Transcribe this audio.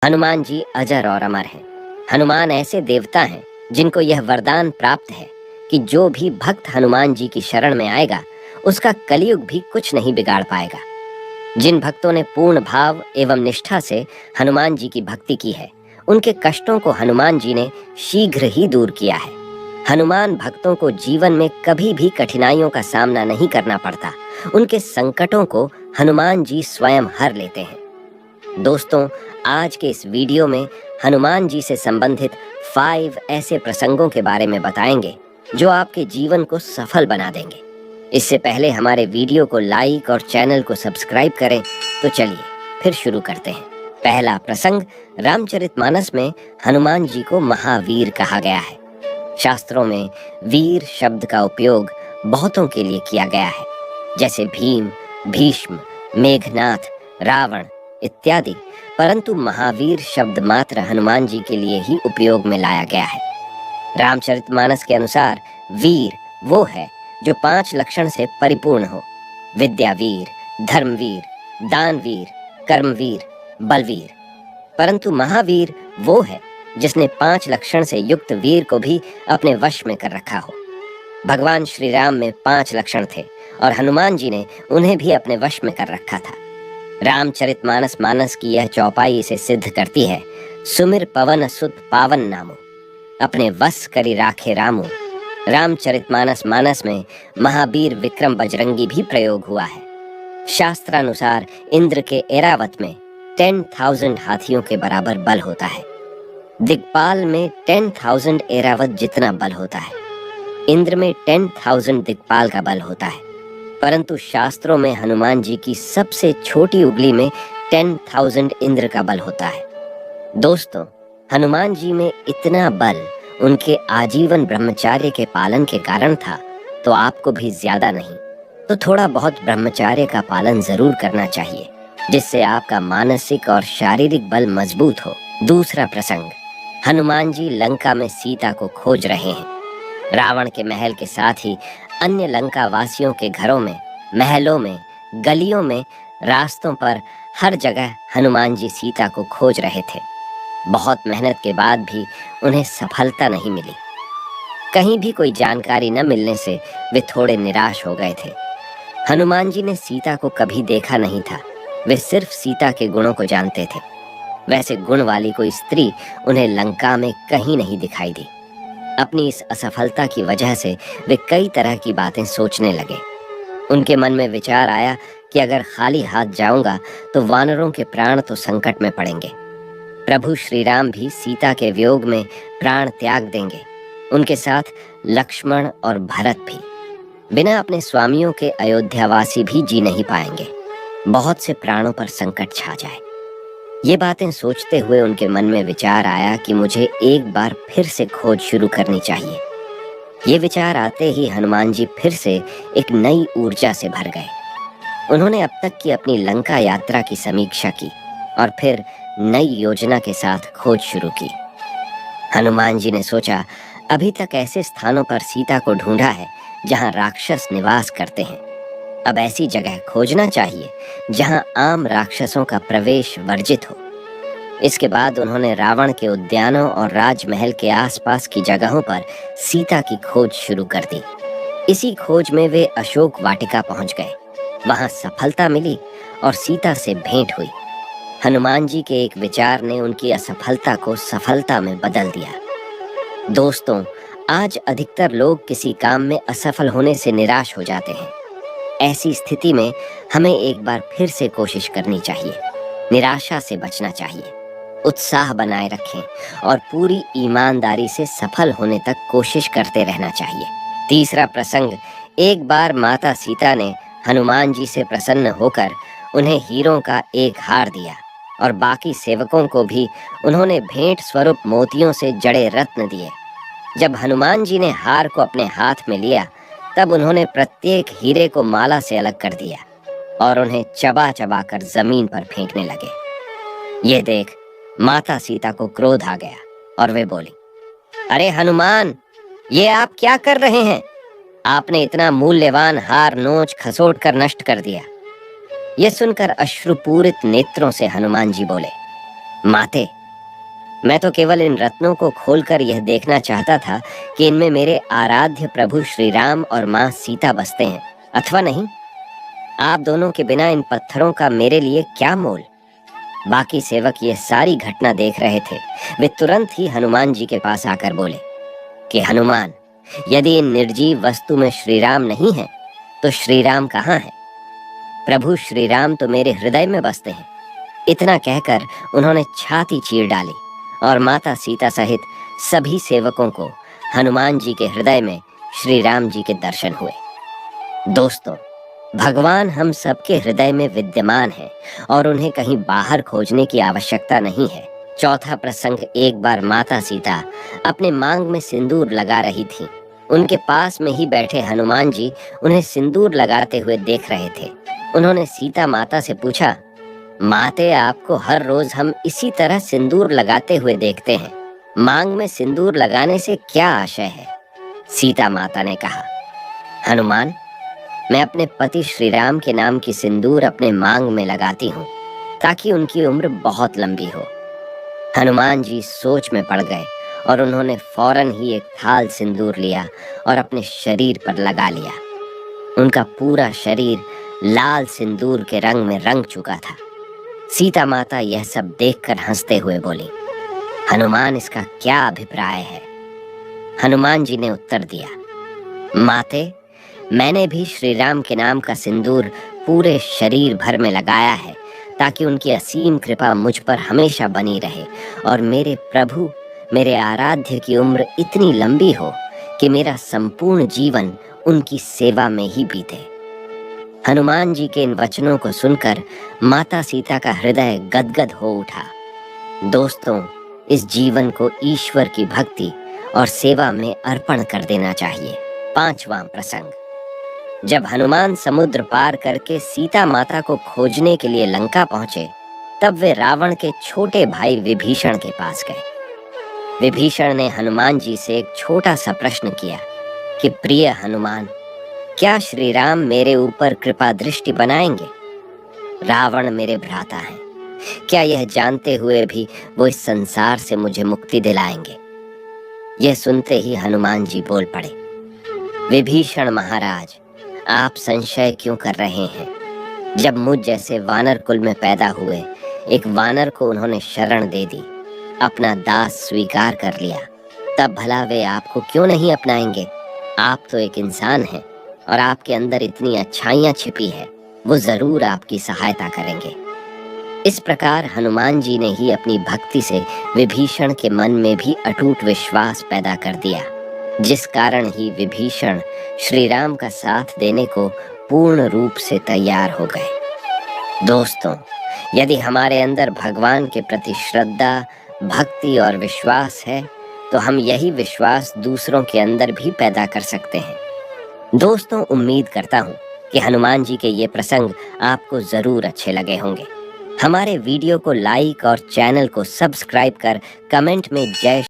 हनुमान जी अजर और अमर हैं। हनुमान ऐसे देवता हैं जिनको यह वरदान प्राप्त है कि जो भी भक्त हनुमान जी की शरण में आएगा उसका कलयुग भी कुछ नहीं बिगाड़ पाएगा। जिन भक्तों ने पूर्ण भाव एवं निष्ठा से हनुमान जी की भक्ति की है, उनके कष्टों को हनुमान जी ने शीघ्र ही दूर किया है। हनुमान भक्तों को जीवन में कभी भी कठिनाइयों का सामना नहीं करना पड़ता। उनके संकटों को हनुमान जी स्वयं हर लेते हैं। दोस्तों, आज के इस वीडियो में हनुमान जी से संबंधित 5 ऐसे प्रसंगों के बारे में बताएंगे जो आपके जीवन को सफल बना देंगे। इससे पहले हमारे वीडियो को लाइक और चैनल को सब्सक्राइब करें। तो चलिए फिर शुरू करते हैं। पहला प्रसंग, रामचरितमानस में हनुमान जी को महावीर कहा गया है। शास्त्रों में वीर शब्द का उपयोग बहुतों के लिए किया गया है, जैसे भीम, भीष्म, मेघनाथ, रावण इत्यादि, परंतु महावीर शब्द मात्र हनुमान जी के लिए ही उपयोग में लाया गया है। रामचरितमानस के अनुसार वीर वो है जो 5 लक्षण से परिपूर्ण हो: विद्यावीर, धर्मवीर, दानवीर, कर्मवीर, बलवीर। परंतु महावीर वो है जिसने 5 लक्षण से युक्त वीर को भी अपने वश में कर रखा हो। भगवान श्री राम में 5 लक्षण थे और हनुमान जी ने उन्हें भी अपने वश में कर रखा था। रामचरितमानस मानस की यह चौपाई इसे सिद्ध करती है: सुमिर पवन सुत पावन नामो, अपने वश करी राखे रामो। रामचरितमानस मानस में महावीर विक्रम बजरंगी भी प्रयोग हुआ है। शास्त्रानुसार इंद्र के एरावत में 10,000 हाथियों के बराबर बल होता है। दिक्पाल में 10,000 एरावत जितना बल होता है। इंद्र में 10,000 दिक्पाल का बल होता है। परंतु शास्त्रों में हनुमान जी की सबसे छोटी उंगली में 10,000 इंद्र का बल होता है। दोस्तों, हनुमान जी में इतना बल उनके आजीवन ब्रह्मचार्य के पालन के कारण था, तो आपको भी ज्यादा नहीं तो थोड़ा बहुत ब्रह्मचार्य का पालन जरूर करना चाहिए, जिससे आपका मानसिक और शारीरिक बल मजबूत हो। दूसरा प्रसंग, हनुमान जी लंका में सीता को खोज रहे हैं। रावण के महल के साथ ही अन्य लंका वासियों के घरों में, महलों में, गलियों में, रास्तों पर हर जगह हनुमान जी सीता को खोज रहे थे। बहुत मेहनत के बाद भी उन्हें सफलता नहीं मिली। कहीं भी कोई जानकारी न मिलने से वे थोड़े निराश हो गए थे। हनुमान जी ने सीता को कभी देखा नहीं था। वे सिर्फ सीता के गुणों को जानते थे। वैसे गुण वाली कोई स्त्री उन्हें लंका में कहीं नहीं दिखाई दी। अपनी इस असफलता की वजह से वे कई तरह की बातें सोचने लगे। उनके मन में विचार आया कि अगर खाली हाथ जाऊंगा तो वानरों के प्राण तो संकट में पड़ेंगे। प्रभु श्री राम भी सीता के वियोग में प्राण त्याग देंगे, उनके साथ लक्ष्मण और भरत भी। बिना अपने स्वामियों के अयोध्यावासी भी जी नहीं पाएंगे। बहुत से प्राणों पर संकट छा जाए। ये बातें सोचते हुए उनके मन में विचार आया कि मुझे एक बार फिर से खोज शुरू करनी चाहिए। ये विचार आते ही हनुमान जी फिर से एक नई ऊर्जा से भर गए। उन्होंने अब तक की अपनी लंका यात्रा की समीक्षा की और फिर नई योजना के साथ खोज शुरू की। हनुमान जी ने सोचा, अभी तक ऐसे स्थानों पर सीता को ढूंढा है जहां राक्षस निवास करते हैं। अब ऐसी जगह खोजना चाहिए जहां आम राक्षसों का प्रवेश वर्जित हो। इसके बाद उन्होंने रावण के उद्यानों और राजमहल के आसपास की जगहों पर सीता की खोज शुरू कर दी। इसी खोज में वे अशोक वाटिका पहुंच गए। वहां सफलता मिली और सीता से भेंट हुई। हनुमान जी के एक विचार ने उनकी असफलता को सफलता में बदल दिया। दोस्तों, आज अधिकतर लोग किसी काम में असफल होने से निराश हो जाते हैं। ऐसी स्थिति में हमें एक बार फिर से कोशिश करनी चाहिए। निराशा से बचना चाहिए, उत्साह बनाए रखें और पूरी ईमानदारी से सफल होने तक कोशिश करते रहना चाहिए। तीसरा प्रसंग, एक बार माता सीता ने हनुमान जी से प्रसन्न होकर उन्हें हीरों का एक हार दिया और बाकी सेवकों को भी उन्होंने भेंट स्वरूप मोतियों से जड़े रत्न दिए। जब हनुमान जी ने हार को अपने हाथ में लिया, तब उन्होंने प्रत्येक हीरे को माला से अलग कर दिया और उन्हें चबा चबा कर जमीन पर फेंकने लगे। ये देख माता सीता को क्रोध आ गया और वे बोली, अरे हनुमान, ये आप क्या कर रहे हैं? आपने इतना मूल्यवान हार नोच खसोट कर नष्ट कर दिया। ये सुनकर अश्रुपूरित नेत्रों से हनुमान जी बोले, माते, मैं तो केवल इन रत्नों को खोलकर यह देखना चाहता था कि इनमें मेरे आराध्य प्रभु श्री राम और माँ सीता बसते हैं अथवा नहीं। आप दोनों के बिना इन पत्थरों का मेरे लिए क्या मोल। बाकी सेवक ये सारी घटना देख रहे थे। वे तुरंत ही हनुमान जी के पास आकर बोले कि हनुमान, यदि इन निर्जीव वस्तु में श्री राम नहीं है तो श्री राम कहाँ है? प्रभु श्री राम तो मेरे हृदय में बसते हैं। इतना कहकर उन्होंने छाती चीर डाली और माता सीता सहित सभी सेवकों को हनुमान जी के हृदय में श्री राम जी के दर्शन हुए। दोस्तों, भगवान हम सबके हृदय में विद्यमान है और उन्हें कहीं बाहर खोजने की आवश्यकता नहीं है। चौथा प्रसंग, एक बार माता सीता अपने मांग में सिंदूर लगा रही थी। उनके पास में ही बैठे हनुमान जी उन्हें सिंदूर लगाते हुए देख रहे थे। उन्होंने सीता माता से पूछा, माते, आपको हर रोज हम इसी तरह सिंदूर लगाते हुए देखते हैं, मांग में सिंदूर लगाने से क्या आशय है? सीता माता ने कहा, हनुमान, मैं अपने पति श्री राम के नाम की सिंदूर अपने मांग में लगाती हूँ ताकि उनकी उम्र बहुत लंबी हो। हनुमान जी सोच में पड़ गए और उन्होंने फौरन ही एक थाल सिंदूर लिया और अपने शरीर पर लगा लिया। उनका पूरा शरीर लाल सिंदूर के रंग में रंग चुका था। सीता माता यह सब देखकर हंसते हुए बोली, हनुमान, इसका क्या अभिप्राय है? हनुमान जी ने उत्तर दिया, माते, मैंने भी श्री राम के नाम का सिंदूर पूरे शरीर भर में लगाया है ताकि उनकी असीम कृपा मुझ पर हमेशा बनी रहे और मेरे प्रभु, मेरे आराध्य की उम्र इतनी लंबी हो कि मेरा संपूर्ण जीवन उनकी सेवा में ही बीते। हनुमान जी के इन वचनों को सुनकर माता सीता का हृदय गदगद हो उठा। दोस्तों, इस जीवन को ईश्वर की भक्ति और सेवा में अर्पण कर देना चाहिए। पांचवां प्रसंग, जब हनुमान समुद्र पार करके सीता माता को खोजने के लिए लंका पहुंचे, तब वे रावण के छोटे भाई विभीषण के पास गए। विभीषण ने हनुमान जी से एक छोटा सा प्रश्न किया कि प्रिय हनुमान, क्या श्री राम मेरे ऊपर कृपा दृष्टि बनाएंगे? रावण मेरे भ्राता हैं, क्या यह जानते हुए भी वो इस संसार से मुझे मुक्ति दिलाएंगे? यह सुनते ही हनुमान जी बोल पड़े, विभीषण महाराज, आप संशय क्यों कर रहे हैं? जब मुझ जैसे वानर कुल में पैदा हुए एक वानर को उन्होंने शरण दे दी, अपना दास स्वीकार कर लिया, तब भला वे आपको क्यों नहीं अपनाएंगे? आप तो एक इंसान हैं और आपके अंदर इतनी अच्छाइयां छिपी है, वो जरूर आपकी सहायता करेंगे। इस प्रकार हनुमान जी ने ही अपनी भक्ति से विभीषण के मन में भी अटूट विश्वास पैदा कर दिया, जिस कारण ही विभीषण श्री राम का साथ देने को पूर्ण रूप से तैयार हो गए। दोस्तों, यदि हमारे अंदर भगवान के प्रति श्रद्धा, भक्ति और विश्वास है तो हम यही विश्वास दूसरों के अंदर भी पैदा कर सकते हैं। दोस्तों, उम्मीद करता हूँ कि हनुमान जी के ये प्रसंग आपको जरूर अच्छे लगे होंगे। हमारे वीडियो को लाइक और चैनल को सब्सक्राइब कर कमेंट में जय